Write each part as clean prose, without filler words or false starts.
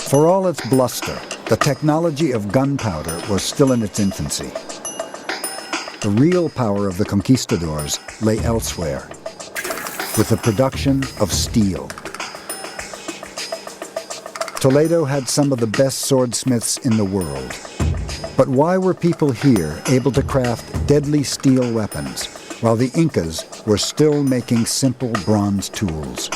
For all its bluster, the technology of gunpowder was still in its infancy. The real power of the conquistadors lay elsewhere, with the production of steel. Toledo had some of the best swordsmiths in the world. But why were people here able to craft deadly steel weapons, while the Incas were still making simple bronze tools?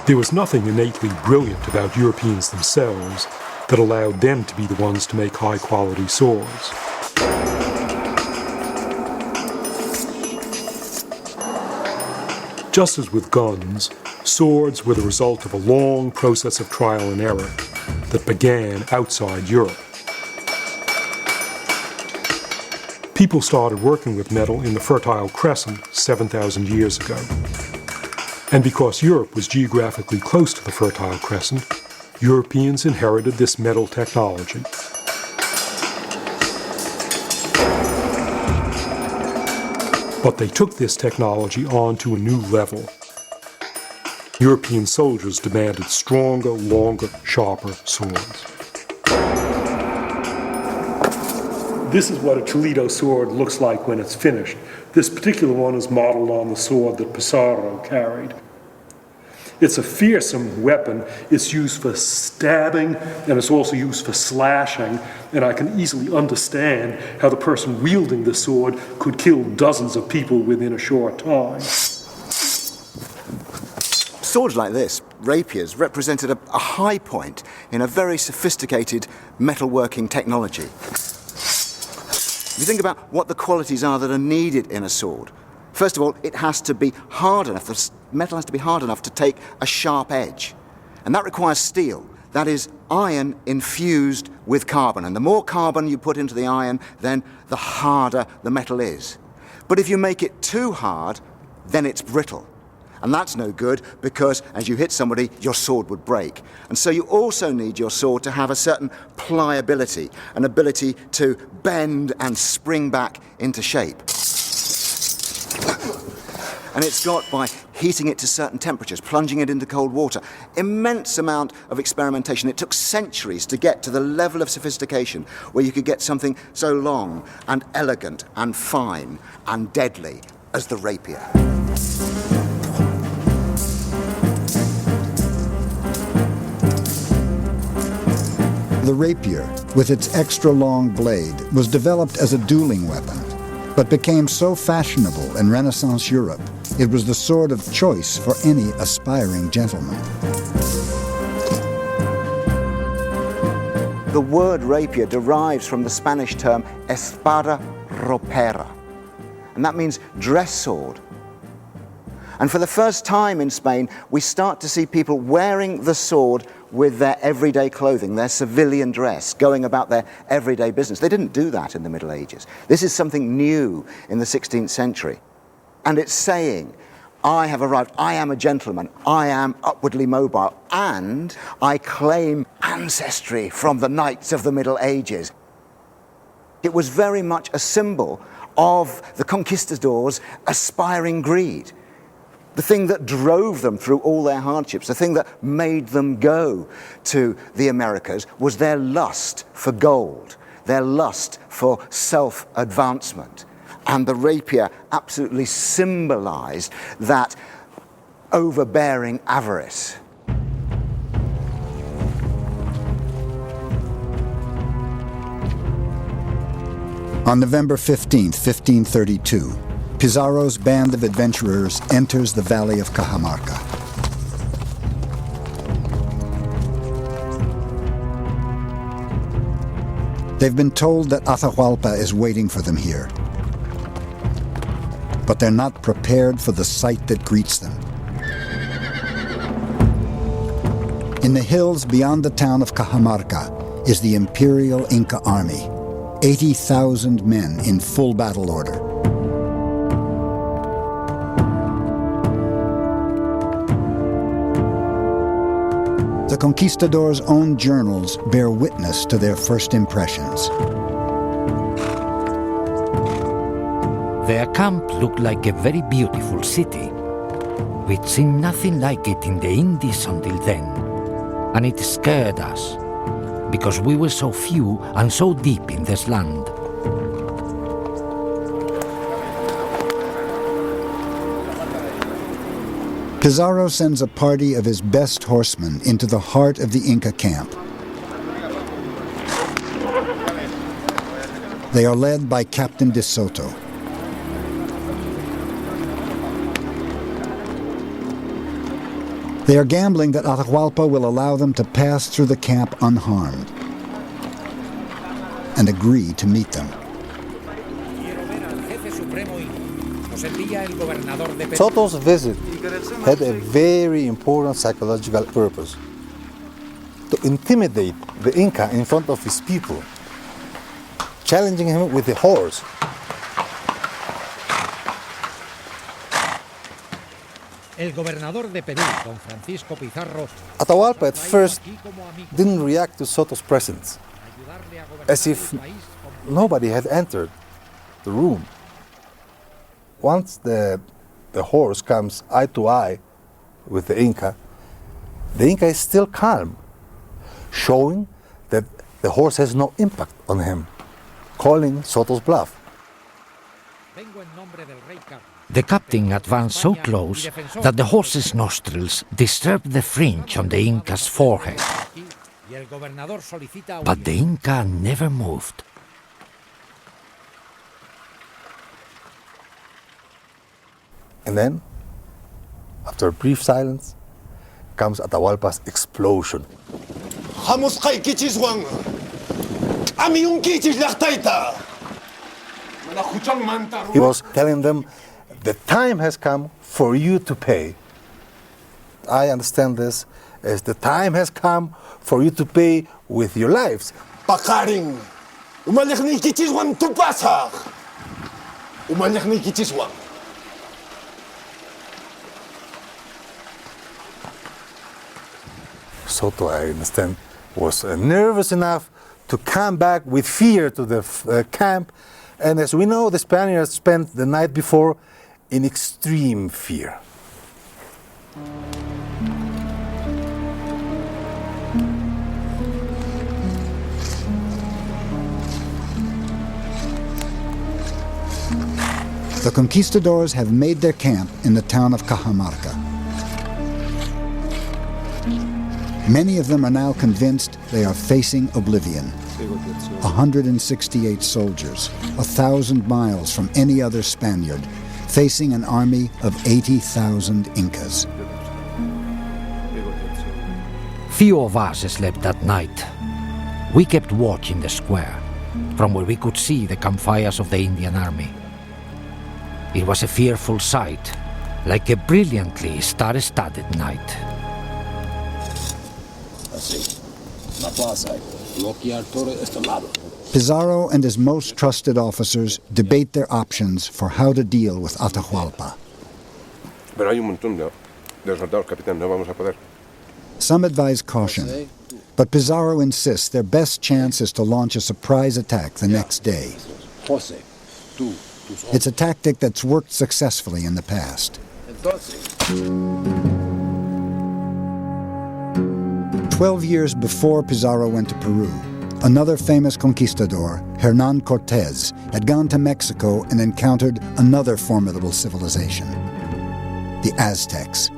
There was nothing innately brilliant about Europeans themselves that allowed them to be the ones to make high-quality swords. Just as with guns, swords were the result of a long process of trial and error that began outside Europe. People started working with metal in the Fertile Crescent 7,000 years ago. And because Europe was geographically close to the Fertile Crescent, Europeans inherited this metal technology. But they took this technology on to a new level. European soldiers demanded stronger, longer, sharper swords. This is what a Toledo sword looks like when it's finished. This particular one is modeled on the sword that Pizarro carried. It's a fearsome weapon. It's used for stabbing, and it's also used for slashing, and I can easily understand how the person wielding the sword could kill dozens of people within a short time. Swords like this, rapiers, represented a high point in a very sophisticated metalworking technology. If you think about what the qualities are that are needed in a sword, first of all, it has to be hard enough, the metal has to be hard enough to take a sharp edge. And that requires steel, that is iron infused with carbon. And the more carbon you put into the iron, then the harder the metal is. But if you make it too hard, then it's brittle. And that's no good because as you hit somebody, your sword would break. And so you also need your sword to have a certain pliability, an ability to bend and spring back into shape. And it's got, by heating it to certain temperatures, plunging it into cold water, immense amount of experimentation. It took centuries to get to the level of sophistication where you could get something so long and elegant and fine and deadly as the rapier. The rapier, with its extra-long blade, was developed as a dueling weapon, but became so fashionable in Renaissance Europe, it was the sword of choice for any aspiring gentleman. The word rapier derives from the Spanish term espada ropera, and that means dress sword. And for the first time in Spain, we start to see people wearing the sword with their everyday clothing, their civilian dress, going about their everyday business. They didn't do that in the Middle Ages. This is something new in the 16th century. And it's saying, I have arrived, I am a gentleman, I am upwardly mobile, and I claim ancestry from the knights of the Middle Ages. It was very much a symbol of the conquistadors' aspiring greed. The thing that drove them through all their hardships, the thing that made them go to the Americas, was their lust for gold, their lust for self-advancement. And the rapier absolutely symbolized that overbearing avarice. On November 15th, 1532, Pizarro's band of adventurers enters the valley of Cajamarca. They've been told that Atahualpa is waiting for them here, but they're not prepared for the sight that greets them. In the hills beyond the town of Cajamarca is the Imperial Inca army, 80,000 men in full battle order. The conquistadors' own journals bear witness to their first impressions. Their camp looked like a very beautiful city. We'd seen nothing like it in the Indies until then, and it scared us, because we were so few and so deep in this land. Pizarro sends a party of his best horsemen into the heart of the Inca camp. They are led by Captain de Soto. They are gambling that Atahualpa will allow them to pass through the camp unharmed, and agree to meet them. Soto's visit had a very important psychological purpose: to intimidate the Inca in front of his people, challenging him with a horse. Atahualpa at first didn't react to Soto's presence, as if nobody had entered the room. Once the horse comes eye to eye with the Inca is still calm, showing that the horse has no impact on him, calling Soto's bluff. The captain advanced so close that the horse's nostrils disturbed the fringe on the Inca's forehead. But the Inca never moved. And then, after a brief silence, comes Atahualpa's explosion. He was telling them, the time has come for you to pay. I understand this as the time has come for you to pay with your lives. Pakaring, umalik ni kichiswan tupasak. Umalik ni kichiswan. Soto, I understand, was nervous enough to come back with fear to the camp. And as we know, the Spaniards spent the night before in extreme fear. The conquistadors have made their camp in the town of Cajamarca. Many of them are now convinced they are facing oblivion. 168 soldiers, 1,000 miles from any other Spaniard, facing an army of 80,000 Incas. Few of us slept that night. We kept watch in the square, from where we could see the campfires of the Indian army. It was a fearful sight, like a brilliantly star-studded night. Pizarro and his most trusted officers debate their options for how to deal with Atahualpa. Pero hay un montón de soldados, capitán, no vamos a poder. Some advise caution, but Pizarro insists their best chance is to launch a surprise attack the next day. It's a tactic that's worked successfully in the past. 12 years before Pizarro went to Peru, another famous conquistador, Hernán Cortés, had gone to Mexico and encountered another formidable civilization, the Aztecs.